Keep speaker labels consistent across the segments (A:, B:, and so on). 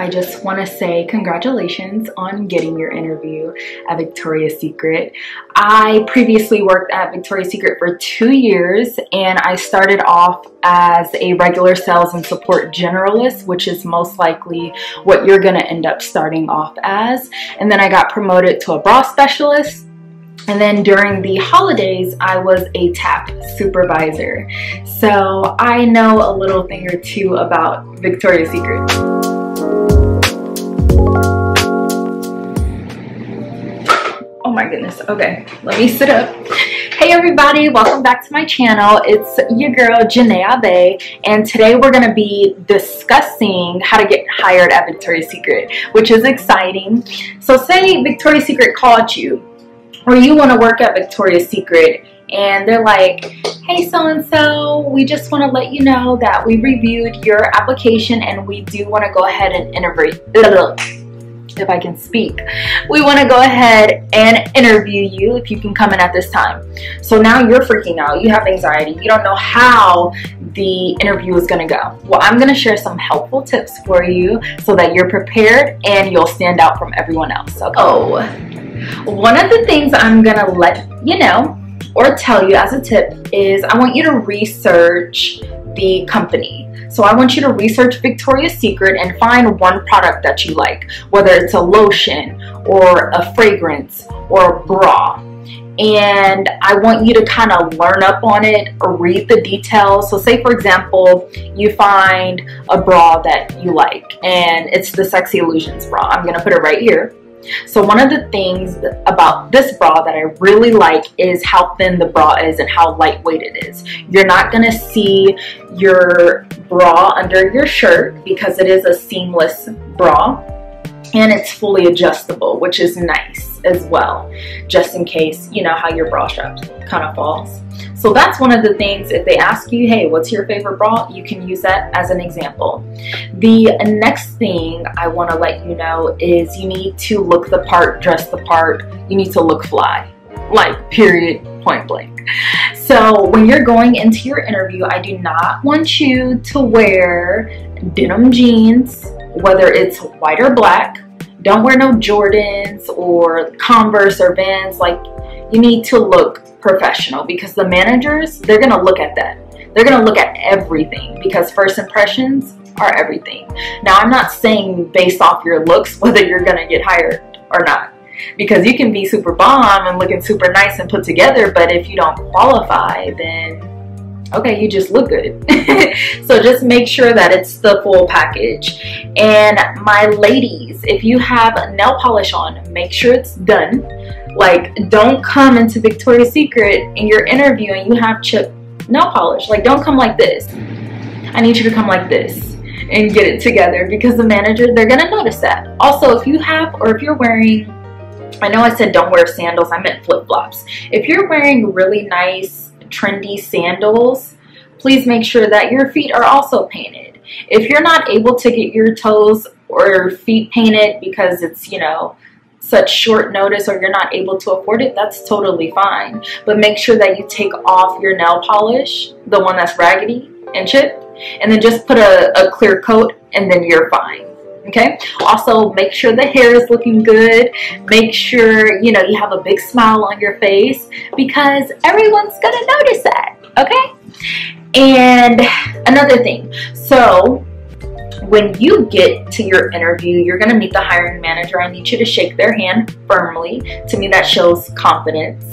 A: I just want to say congratulations on getting your interview at Victoria's Secret. I previously worked at Victoria's Secret for 2 years, and I started off as a regular sales and support generalist, which is most likely what you're going to end up starting off as. And then I got promoted to a bra specialist. And then during the holidays, I was a tap supervisor. So I know a little thing or two about Victoria's Secret. Oh my goodness. Okay, let me sit up. Hey everybody, welcome back to my channel. It's your girl Janae Abe, and today we're going to be discussing how to get hired at Victoria's Secret, which is exciting. So say Victoria's Secret called you, or you want to work at Victoria's Secret, and they're like, hey so-and-so, we just want to let you know that we reviewed your application and we do want to go ahead and interview, if I can speak, we want to go ahead and interview you if you can come in at this time. So now you're freaking out, you have anxiety, you don't know how the interview is going to go. Well, I'm going to share some helpful tips for you so that you're prepared and you'll stand out from everyone else. Okay? Oh, one of the things I'm going to let you know or tell you as a tip is I want you to research the company. So I want you to research Victoria's Secret and find one product that you like, whether it's a lotion or a fragrance or a bra. And I want you to kind of learn up on it or read the details. So say for example, you find a bra that you like and it's the Sexy Illusions bra. I'm going to put it right here. So one of the things about this bra that I really like is how thin the bra is and how lightweight it is. You're not going to see your bra under your shirt because it is a seamless bra, and it's fully adjustable, which is nice as well, just in case, you know, how your bra strap kind of falls. So that's one of the things, if they ask you, hey, what's your favorite bra? You can use that as an example. The next thing I want to let you know is you need to look the part, dress the part. You need to look fly, like period, point blank. So when you're going into your interview, I do not want you to wear denim jeans, whether it's white or black. Don't wear no Jordans or Converse or Vans. Like, you need to look professional because the managers, they're going to look at that. They're going to look at everything because first impressions are everything. Now, I'm not saying based off your looks whether you're going to get hired or not, because you can be super bomb and looking super nice and put together, but if you don't qualify, then okay, you just look good. So just make sure that it's the full package. And my ladies, if you have nail polish on, make sure it's done. Like, don't come into Victoria's Secret in your interview and you have chipped nail polish. Like, don't come like this. I need you to come like this and get it together, because the manager, they're gonna notice that. Also, if you have, or if you're wearing, I know I said don't wear sandals, I meant flip-flops. If you're wearing really nice trendy sandals, please make sure that your feet are also painted. If you're not able to get your toes or feet painted because it's, you know, such short notice, or you're not able to afford it, that's totally fine. But make sure that you take off your nail polish, the one that's raggedy and chipped, and then just put a clear coat, and then you're fine. Okay. Also, make sure the hair is looking good. Make sure, you know, you have a big smile on your face, because everyone's gonna notice that. Okay. And another thing, so when you get to your interview, you're gonna meet the hiring manager. I need you to shake their hand firmly. To me, that shows confidence,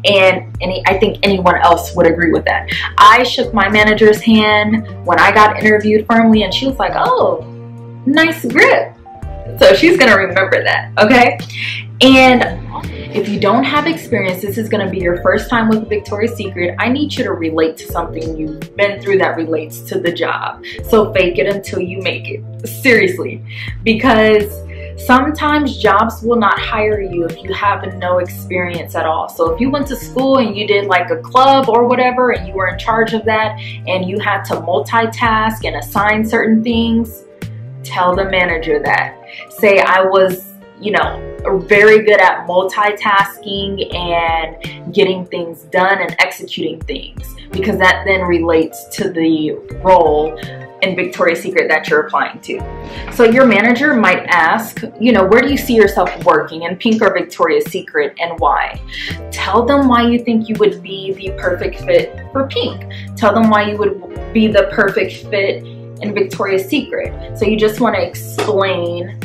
A: and I think anyone else would agree with that. I shook my manager's hand when I got interviewed firmly, and she was like, oh, nice grip. So she's gonna remember that, okay? And if you don't have experience, this is gonna be your first time with Victoria's Secret, I need you to relate to something you've been through that relates to the job. So fake it until you make it, seriously. Because sometimes jobs will not hire you if you have no experience at all. So if you went to school and you did like a club or whatever, and you were in charge of that, and you had to multitask and assign certain things, tell the manager that. Say, I was, you know, very good at multitasking and getting things done and executing things, because that then relates to the role in Victoria's Secret that you're applying to. So your manager might ask, you know, where do you see yourself working, in Pink or Victoria's Secret, and why? Tell them why you think you would be the perfect fit for Pink. Tell them why you would be the perfect fit in Victoria's Secret. So you just want to explain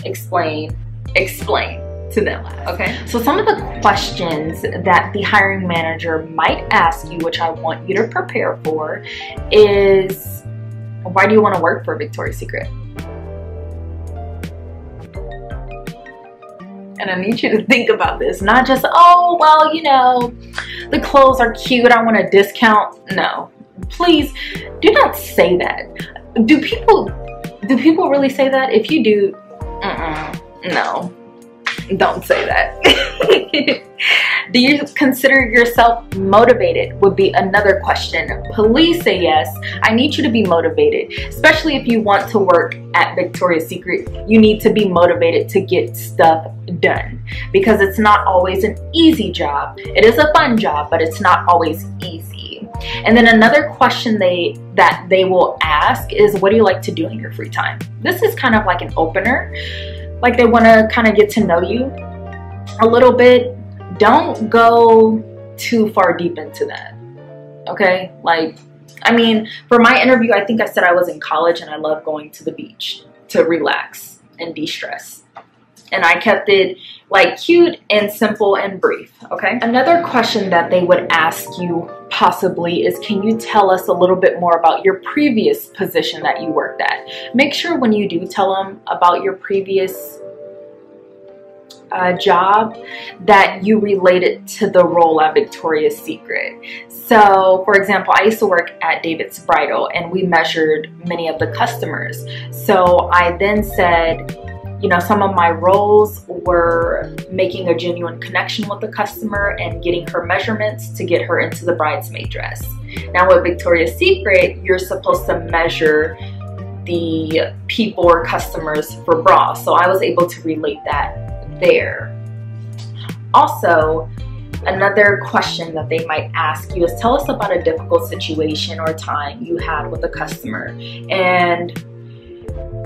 A: to them, okay? So some of the questions that the hiring manager might ask you, which I want you to prepare for, is, why do you want to work for Victoria's Secret? And I need you to think about this, not just, oh, well, you know, the clothes are cute, I want a discount. No, please do not say that. Do people really say that? If you do, no, don't say that. Do you consider yourself motivated would be another question. Please say yes. I need you to be motivated, especially if you want to work at Victoria's Secret. You need to be motivated to get stuff done, because it's not always an easy job. It is a fun job, but it's not always easy. And then another question that they will ask is, what do you like to do in your free time? This is kind of like an opener. Like, they want to kind of get to know you a little bit. Don't go too far deep into that, okay? Like, I mean, for my interview, I think I said I was in college and I love going to the beach to relax and de-stress. And I kept it like cute and simple and brief, okay? Another question that they would ask you possibly is, can you tell us a little bit more about your previous position that you worked at? Make sure when you do tell them about your previous job that you relate it to the role at Victoria's Secret. So, for example, I used to work at David's Bridal and we measured many of the customers. So I then said, you know, some of my roles were making a genuine connection with the customer and getting her measurements to get her into the bridesmaid dress. Now with Victoria's Secret, you're supposed to measure the people or customers for bras. So I was able to relate that there. Also, another question that they might ask you is, tell us about a difficult situation or time you had with a customer. And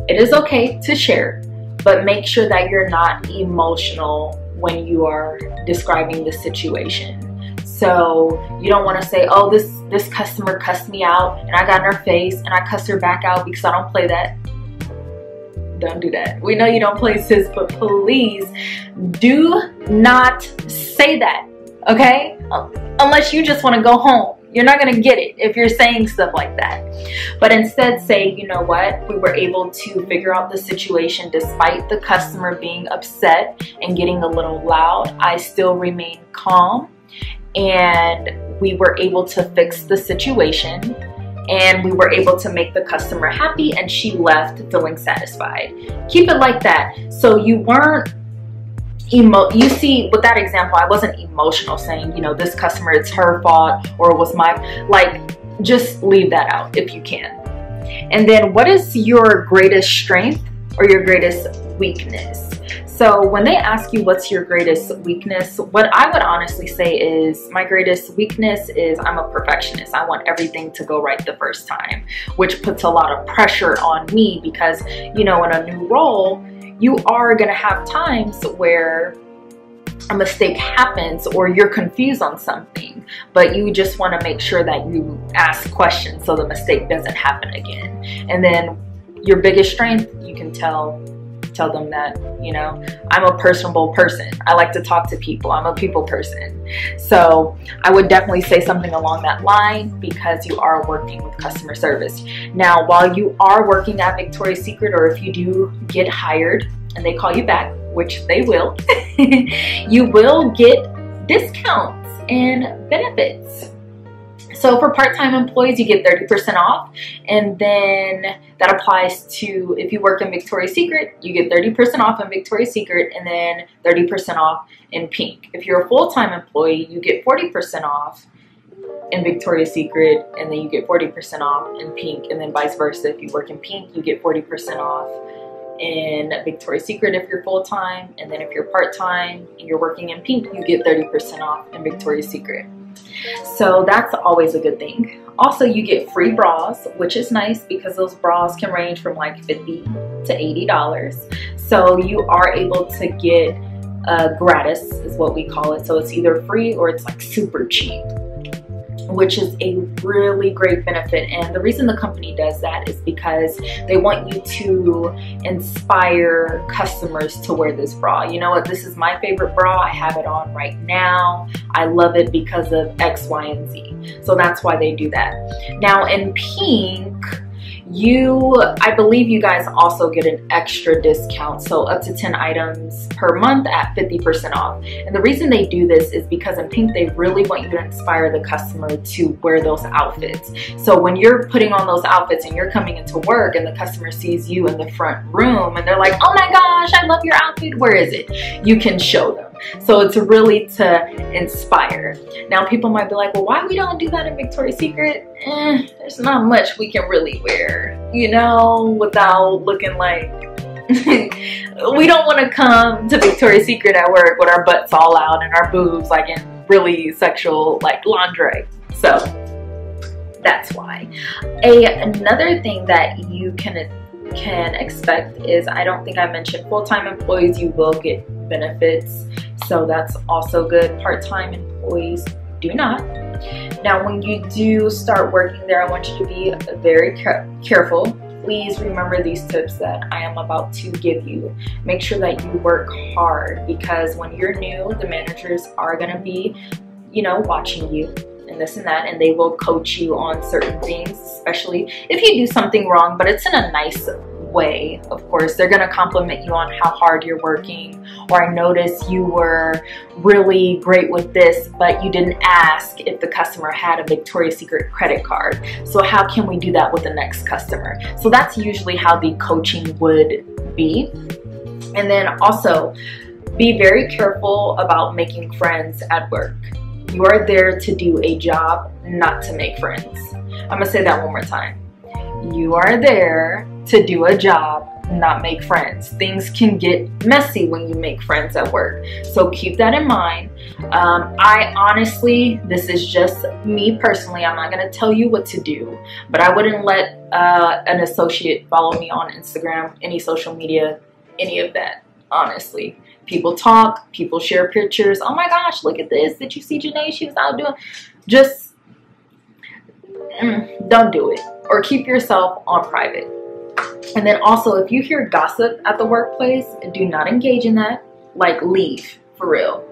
A: it is okay to share, but make sure that you're not emotional when you are describing the situation. So you don't want to say, oh, this customer cussed me out and I got in her face and I cussed her back out, because I don't play that. Don't do that. We know you don't play, sis, but please do not say that, okay? Unless you just want to go home. You're not going to get it if you're saying stuff like that. But instead say, you know what? We were able to figure out the situation despite the customer being upset and getting a little loud. I still remain calm and we were able to fix the situation. And we were able to make the customer happy and she left feeling satisfied. Keep it like that. So you weren't you see, with that example, I wasn't emotional saying, you know, this customer, it's her fault or it was my, like, just leave that out if you can. And then what is your greatest strength or your greatest weakness? So when they ask you what's your greatest weakness, what I would honestly say is my greatest weakness is I'm a perfectionist. I want everything to go right the first time, which puts a lot of pressure on me because, you know, in a new role, you are going to have times where a mistake happens or you're confused on something, but you just want to make sure that you ask questions so the mistake doesn't happen again. And then your biggest strength, you can tell them that, you know, I'm a personable person. I like to talk to people. I'm a people person. So I would definitely say something along that line because you are working with customer service. Now, while you are working at Victoria's Secret, or if you do get hired and they call you back, which they will, you will get discounts and benefits. So for part-time employees, you get 30% off, and then that applies to if you work in Victoria's Secret, you get 30% off in Victoria's Secret and then 30% off in Pink. If you're a full-time employee, you get 40% off in Victoria's Secret and then you get 40% off in Pink, and then vice versa. If you work in Pink, you get 40% off in Victoria's Secret if you're full-time, and then if you're part-time and you're working in Pink, you get 30% off in Victoria's Secret. So that's always a good thing. Also, you get free bras, which is nice because those bras can range from like $50 to $80. So you are able to get gratis is what we call it. So it's either free or it's like super cheap, which is a really great benefit. And the reason the company does that is because they want you to inspire customers to wear this bra. You know what, this is my favorite bra. I have it on right now. I love it because of X, Y, and Z. So that's why they do that. Now in pink, I believe you guys also get an extra discount, so up to 10 items per month at 50% off. And the reason they do this is because in pink, they really want you to inspire the customer to wear those outfits. So when you're putting on those outfits and you're coming into work and the customer sees you in the front room and they're like, oh my gosh, I love your outfit, where is it? You can show them. So it's really to inspire. Now people might be like, well, why we don't do that in Victoria's Secret? There's not much we can really wear, you know, without looking like we don't want to come to Victoria's Secret at work with our butts all out and our boobs like in really sexual like lingerie. So that's why. Another thing that you can expect is, I don't think I mentioned, full-time employees, you will get benefits, so that's also good. Part-time employees do not. Now when you do start working there, I want you to be very careful. Please remember these tips that I am about to give you. Make sure that you work hard, because when you're new, the managers are going to be, you know, watching you and this and that, and they will coach you on certain things, especially if you do something wrong, but it's in a nice way. Of course, they're going to compliment you on how hard you're working, or I noticed you were really great with this, but you didn't ask if the customer had a Victoria's Secret credit card. So how can we do that with the next customer? So that's usually how the coaching would be. And then also be very careful about making friends at work. You are there to do a job, not to make friends. I'm gonna say that one more time. You are there to do a job, not make friends. Things can get messy when you make friends at work. So keep that in mind. I honestly, this is just me personally, I'm not gonna tell you what to do, but I wouldn't let an associate follow me on Instagram, any social media, any of that, honestly. People talk, people share pictures. Oh my gosh, look at this. Did you see Janae? She was out doing. Just don't do it, or keep yourself on private. And then also, if you hear gossip at the workplace, do not engage in that. Like, leave, for real,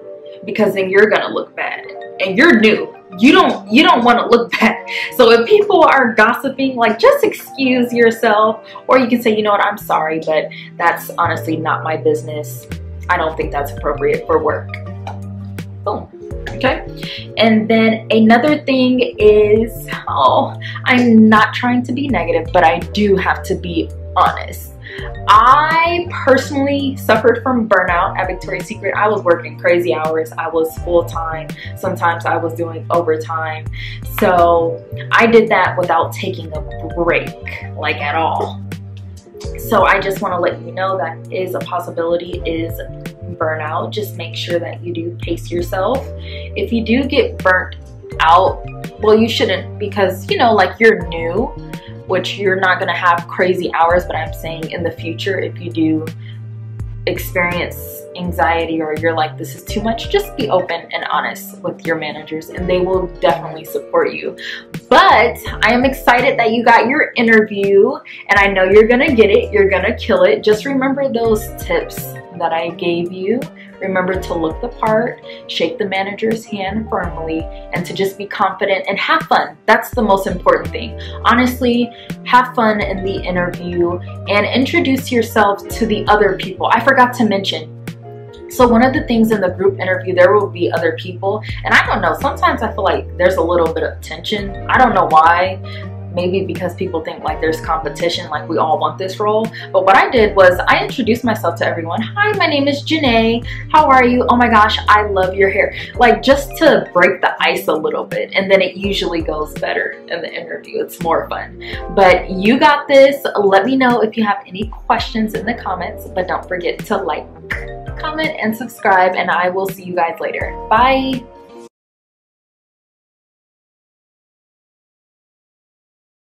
A: because then you're gonna look bad, and you're new. You don't want to look bad. So if people are gossiping, like, just excuse yourself, or you can say, you know what, I'm sorry, but that's honestly not my business. I don't think that's appropriate for work. Boom. Okay. And then another thing is, I'm not trying to be negative, but I do have to be honest. I personally suffered from burnout at Victoria's Secret. I was working crazy hours. I was full-time. Sometimes I was doing overtime. So I did that without taking a break, like, at all. So I just want to let you know that is a possibility, is burnout. Just make sure that you do pace yourself. If you do get burnt out, well, you shouldn't, because, you know, like, you're new, which you're not going to have crazy hours, but I'm saying in the future, if you do experience anxiety, or you're like, this is too much, just be open and honest with your managers, and they will definitely support you. But I am excited that you got your interview, and I know you're gonna get it. You're gonna kill it. Just remember those tips that I gave you. Remember to look the part, shake the manager's hand firmly, and to just be confident and have fun. That's the most important thing. Honestly, have fun in the interview and introduce yourself to the other people. I forgot to mention, so one of the things in the group interview, there will be other people, and I don't know, sometimes I feel like there's a little bit of tension. I don't know why. Maybe because people think like there's competition, like we all want this role. But what I did was I introduced myself to everyone. Hi, my name is Janae. How are you? Oh my gosh, I love your hair. Like, just to break the ice a little bit. And then it usually goes better in the interview. It's more fun. But you got this. Let me know if you have any questions in the comments. But don't forget to like, comment, and subscribe. And I will see you guys later. Bye.